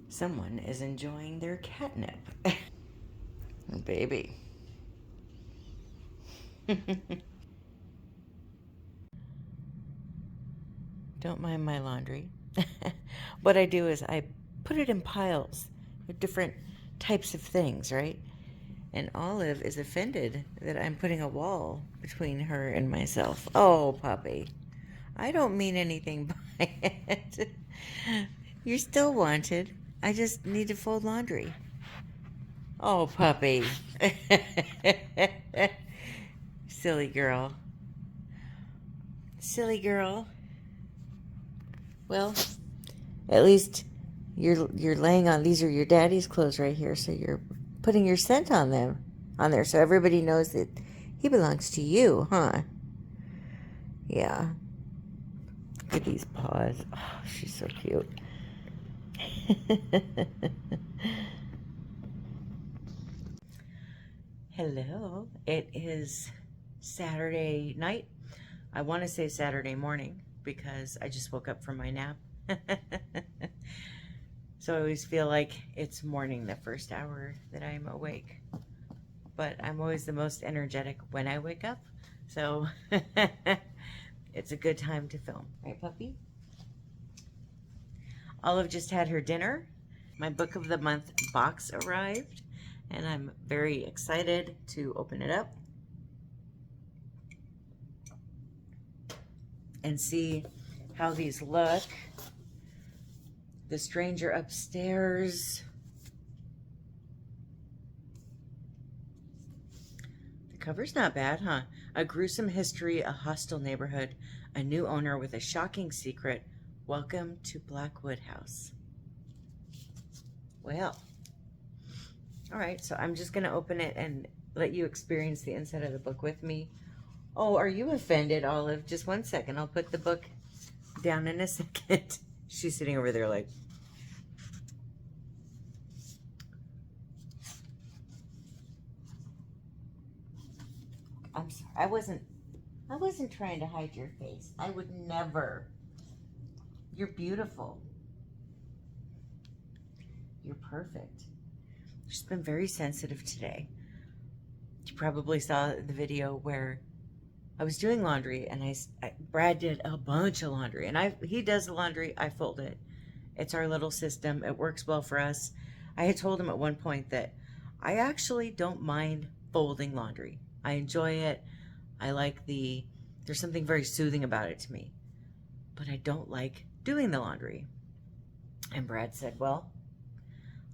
Someone is enjoying their catnip. Baby. Don't mind my laundry. What I do is I put it in piles of different types of things, right? And Olive is offended that I'm putting a wall between her and myself. Oh, puppy. I don't mean anything by it. You're still wanted. I just need to fold laundry. Oh, puppy. Silly girl. Silly girl. Well, at least you're laying on, these are your daddy's clothes right here, so you're putting your scent on them on there so everybody knows that he belongs to you, huh? Yeah. Look at these paws. Oh, she's so cute. Hello. It is Saturday night. I want to say Saturday morning because I just woke up from my nap. So I always feel like it's morning the first hour that I'm awake. But I'm always the most energetic when I wake up. So it's a good time to film. Right, puppy? Olive just had her dinner. My book of the month box arrived, and I'm very excited to open it up and see how these look. The Stranger Upstairs. The cover's not bad, huh? A gruesome history, a hostile neighborhood, a new owner with a shocking secret. Welcome to Blackwood House. Well, all right, so I'm just going to open it and let you experience the inside of the book with me. Oh, are you offended, Olive? Just one second. I'll put the book down in a second. She's sitting over there like... I'm sorry. I wasn't trying to hide your face. I would never. You're beautiful. You're perfect. She's been very sensitive today. You probably saw the video where I was doing laundry and Brad did a bunch of laundry, and he does the laundry, I fold it. It's our little system. It works well for us. I had told him at one point that I actually don't mind folding laundry. I enjoy it. I like there's something very soothing about it to me, but I don't like doing the laundry. And Brad said, well,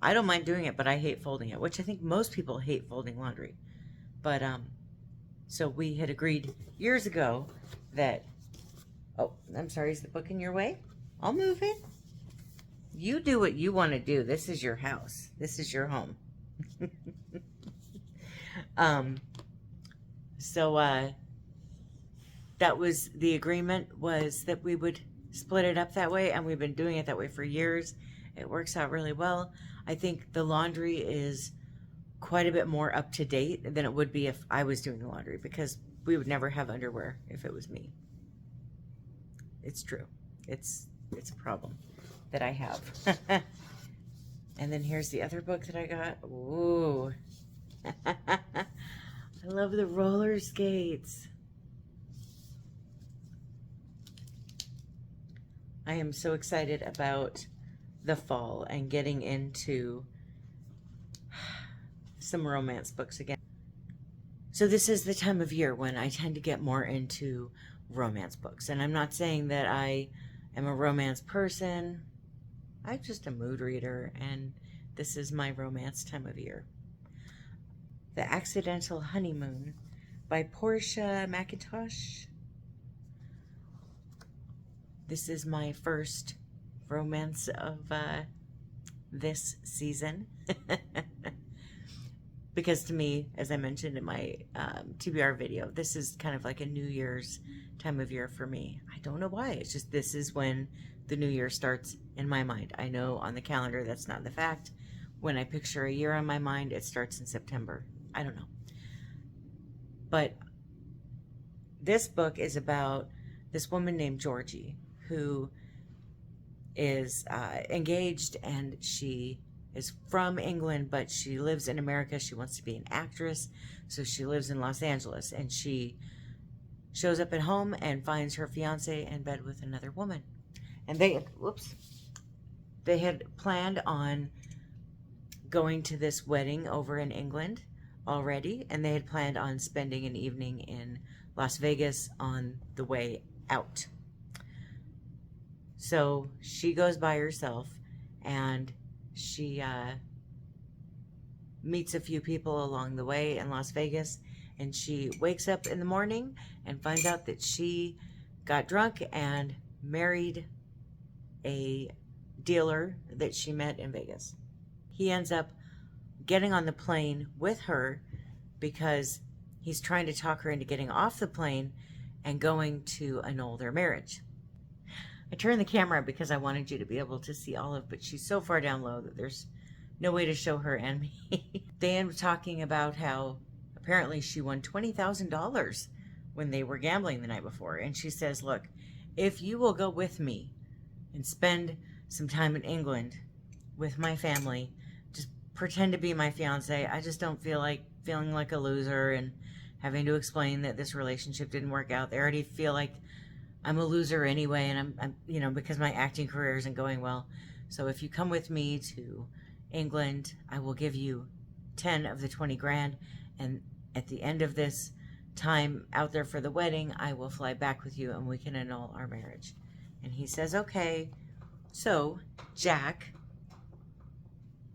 I don't mind doing it, but I hate folding it, which I think most people hate folding laundry. But, so we had agreed years ago that, oh, I'm sorry, is the book in your way? I'll move it. You do what you want to do. This is your house. This is your home. So that was the agreement, was that we would split it up that way, and we've been doing it that way for years. It works out really well. I think the laundry is quite a bit more up to date than it would be if I was doing the laundry, because we would never have underwear if it was me. It's true. It's a problem that I have. And then here's the other book that I got. Ooh. I love the roller skates. I am so excited about the fall and getting into some romance books again. So this is the time of year when I tend to get more into romance books. And I'm not saying that I am a romance person. I'm just a mood reader, and this is my romance time of year. The Accidental Honeymoon by Portia Macintosh. This is my first romance of this season. Because to me, as I mentioned in my TBR video, this is kind of like a New Year's time of year for me. I don't know why. It's just this is when the new year starts in my mind. I know on the calendar that's not the fact. When I picture a year on my mind, it starts in September. I don't know. But this book is about this woman named Georgie who is engaged, and she is from England, but she lives in America. She wants to be an actress, so she lives in Los Angeles, and she shows up at home and finds her fiance in bed with another woman. And they had planned on going to this wedding over in England already, and they had planned on spending an evening in Las Vegas on the way out. So she goes by herself, and she meets a few people along the way in Las Vegas, and she wakes up in the morning and finds out that she got drunk and married a dealer that she met in Vegas. He ends up getting on the plane with her because he's trying to talk her into getting off the plane and going to annul their marriage. I turned the camera because I wanted you to be able to see Olive, but she's so far down low that there's no way to show her and me. They end up talking about how apparently she won $20,000 when they were gambling the night before. And she says, look, if you will go with me and spend some time in England with my family, just pretend to be my fiance. I just don't feel like feeling like a loser and having to explain that this relationship didn't work out. They already feel like I'm a loser anyway, and I'm you know, because my acting career isn't going well. So if you come with me to England, I will give you 10 of the 20 grand, and at the end of this time out there for the wedding, I will fly back with you and we can annul our marriage. And he says, okay. So Jack,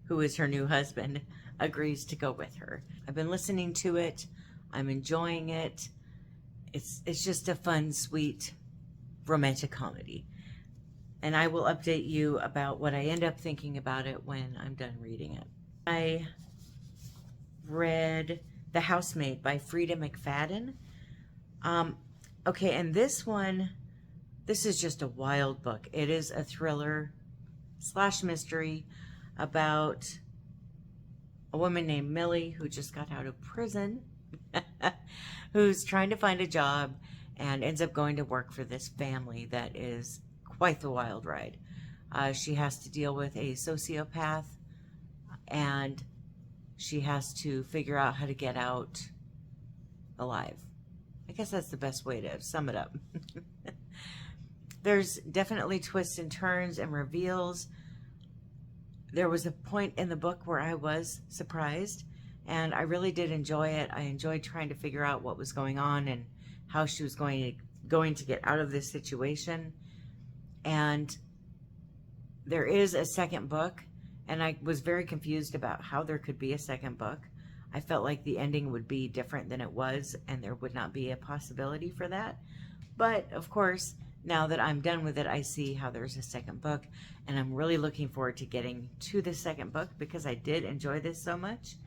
who is her new husband, agrees to go with her. I've been listening to it. I'm enjoying it. It's just a fun, sweet, romantic comedy. And I will update you about what I end up thinking about it when I'm done reading it. I read The Housemaid by Freida McFadden. Okay, and this one, this is just a wild book. It is a thriller / mystery about a woman named Millie who just got out of prison, who's trying to find a job and ends up going to work for this family that is quite the wild ride. She has to deal with a sociopath, and she has to figure out how to get out alive. I guess that's the best way to sum it up. There's definitely twists and turns and reveals. There was a point in the book where I was surprised, and I really did enjoy it. I enjoyed trying to figure out what was going on and how she was going to get out of this situation. And there is a second book, and I was very confused about how there could be a second book. I felt like the ending would be different than it was, and there would not be a possibility for that. But of course, now that I'm done with it, I see how there's a second book, and I'm really looking forward to getting to the second book because I did enjoy this so much.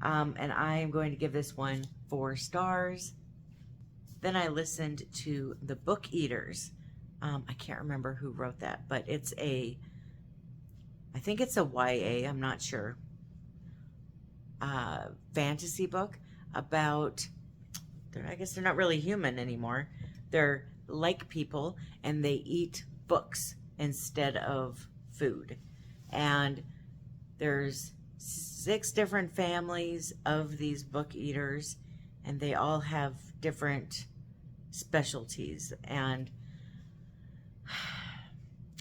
And I am going to give this one 4 stars. Then I listened to The Book Eaters. I can't remember who wrote that, but I think it's a YA, I'm not sure, fantasy book about, I guess they're not really human anymore. They're like people, and they eat books instead of food. And there's 6 different families of these book eaters, and they all have different specialties. And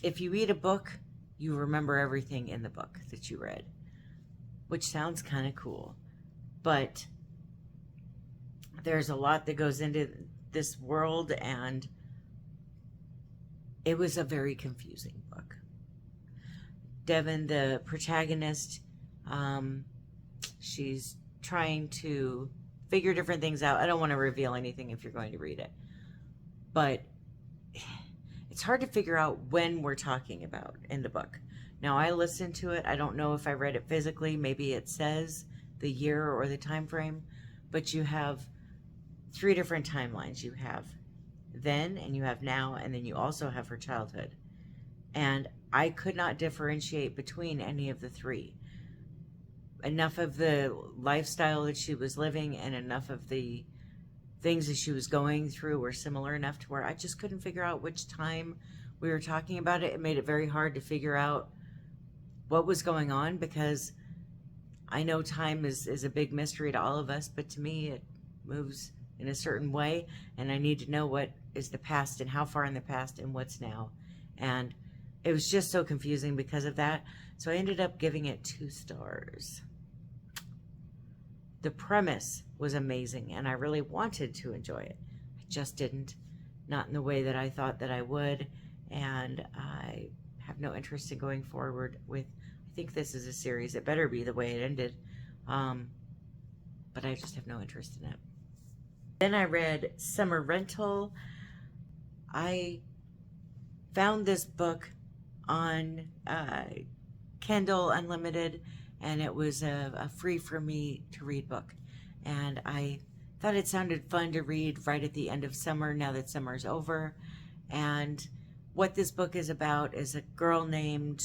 if you read a book, you remember everything in the book that you read, which sounds kind of cool. But there's a lot that goes into this world, and it was a very confusing book. Devin, the protagonist, she's trying to figure different things out. I don't want to reveal anything if you're going to read it, but it's hard to figure out when we're talking about in the book. Now, I listened to it. I don't know if I read it physically. Maybe it says the year or the time frame, but you have 3 different timelines. You have then, and you have now, and then you also have her childhood. And I could not differentiate between any of the 3. Enough of the lifestyle that she was living and enough of the things that she was going through were similar enough to where I just couldn't figure out which time we were talking about it, it made it very hard to figure out what was going on, because I know time is a big mystery to all of us, but to me it moves in a certain way, and I need to know what is the past and how far in the past and what's now. And it was just so confusing because of that. So I ended up giving it 2 stars. The premise was amazing, and I really wanted to enjoy it. I just didn't. Not in the way that I thought that I would, and I have no interest in going forward with, I think this is a series. It better be the way it ended. But I just have no interest in it. Then I read Summer Rental. I found this book on Kindle Unlimited, and it was a free for me to read book. And I thought it sounded fun to read right at the end of summer, now that summer's over. And what this book is about is a girl named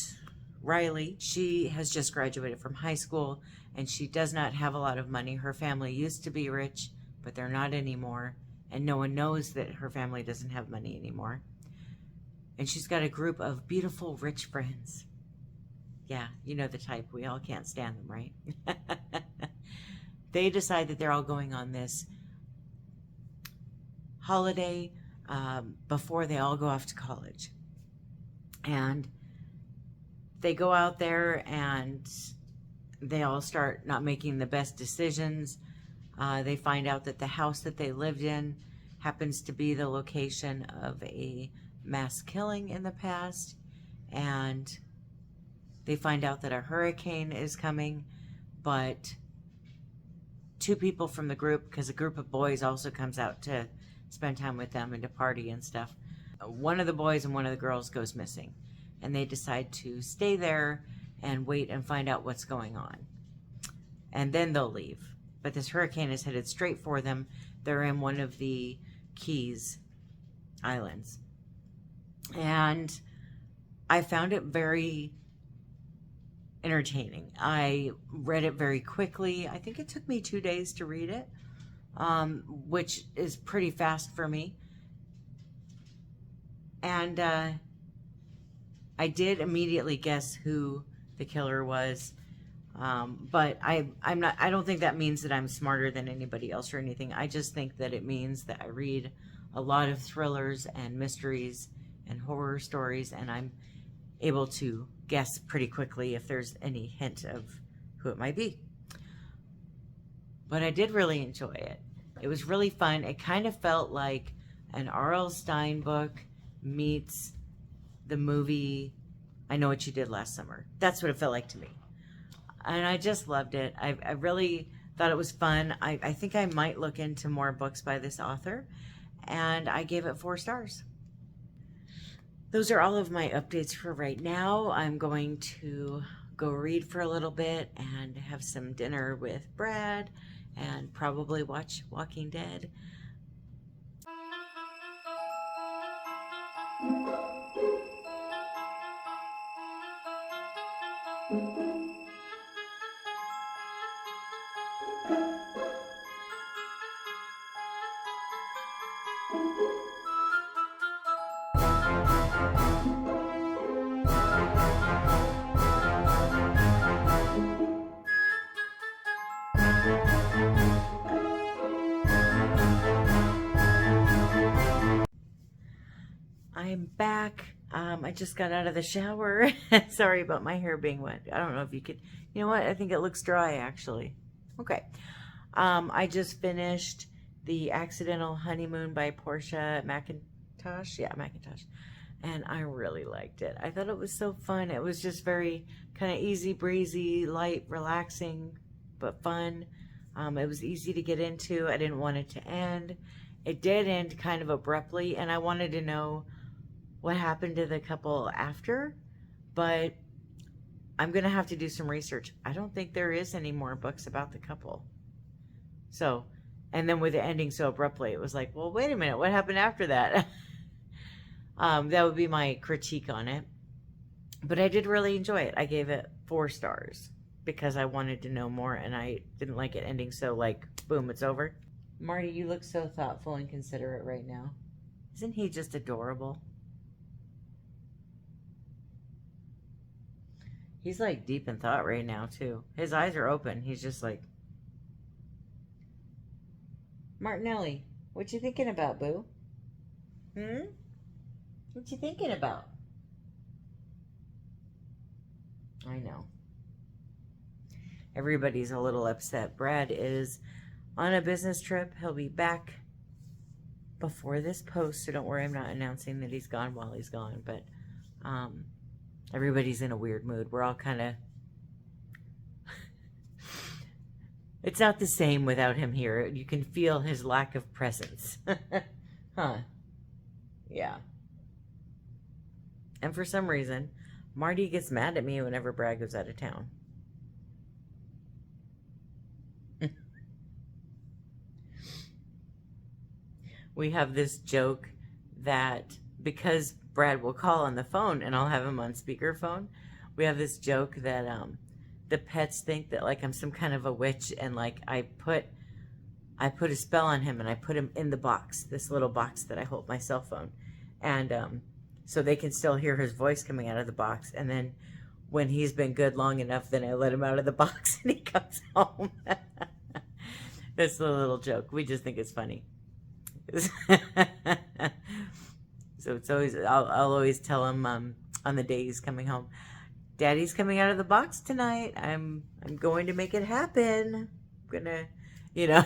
Riley. She has just graduated from high school, and she does not have a lot of money. Her family used to be rich, but they're not anymore. And no one knows that her family doesn't have money anymore. And she's got a group of beautiful, rich friends. Yeah, you know the type. We all can't stand them, right? They decide that they're all going on this holiday before they all go off to college. And they go out there and they all start not making the best decisions. They find out that the house that they lived in happens to be the location of a mass killing in the past. And they find out that a hurricane is coming, but 2 people from the group, because a group of boys also comes out to spend time with them and to party and stuff. One of the boys and one of the girls goes missing, and they decide to stay there and wait and find out what's going on. And then they'll leave. But this hurricane is headed straight for them. They're in one of the Keys Islands. And I found it very entertaining. I read it very quickly. I think it took me 2 days to read it, which is pretty fast for me. And I did immediately guess who the killer was, but I don't think that means that I'm smarter than anybody else or anything. I just think that it means that I read a lot of thrillers and mysteries and horror stories, and I'm able to guess pretty quickly if there's any hint of who it might be. But I did really enjoy it. It was really fun. It kind of felt like an R.L. Stine book meets the movie I Know What You Did Last Summer. That's what it felt like to me. And I just loved it. I really thought it was fun. I think I might look into more books by this author. And I gave it 4 stars. Those are all of my updates for right now. I'm going to go read for a little bit and have some dinner with Brad and probably watch Walking Dead. I'm back. I just got out of the shower. Sorry about my hair being wet. I don't know if you could, you know what? I think it looks dry actually. Okay. I just finished The Accidental Honeymoon by Portia Macintosh. Yeah, Macintosh. And I really liked it. I thought it was so fun. It was just very kind of easy breezy, light, relaxing, but fun. It was easy to get into. I didn't want it to end. It did end kind of abruptly, and I wanted to know what happened to the couple after, but I'm going to have to do some research. I don't think there is any more books about the couple. So, and then with it ending so abruptly, it was like, well, wait a minute, what happened after that? That would be my critique on it. But I did really enjoy it. I gave it 4 stars because I wanted to know more, and I didn't like it ending so like, boom, it's over. Marty, you look so thoughtful and considerate right now. Isn't he just adorable? He's like deep in thought right now too. His eyes are open. He's just like, Martinelli, what you thinking about, boo? What you thinking about? I know. Everybody's a little upset. Brad is on a business trip. He'll be back before this post, so don't worry, I'm not announcing that he's gone while he's gone, but everybody's in a weird mood. We're all kind of... It's not the same without him here. You can feel his lack of presence. Huh. Yeah. And for some reason, Marty gets mad at me whenever Brad goes out of town. We have this joke that because Brad will call on the phone and I'll have him on speakerphone, we have this joke that the pets think that like I'm some kind of a witch, and like I put a spell on him and I put him in the box, this little box that I hold my cell phone, and so they can still hear his voice coming out of the box, and then when he's been good long enough, then I let him out of the box and he comes home. That's the little joke. We just think it's funny. So it's always, I'll always tell him on the day he's coming home, Daddy's coming out of the box tonight. I'm going to make it happen. I'm gonna, you know.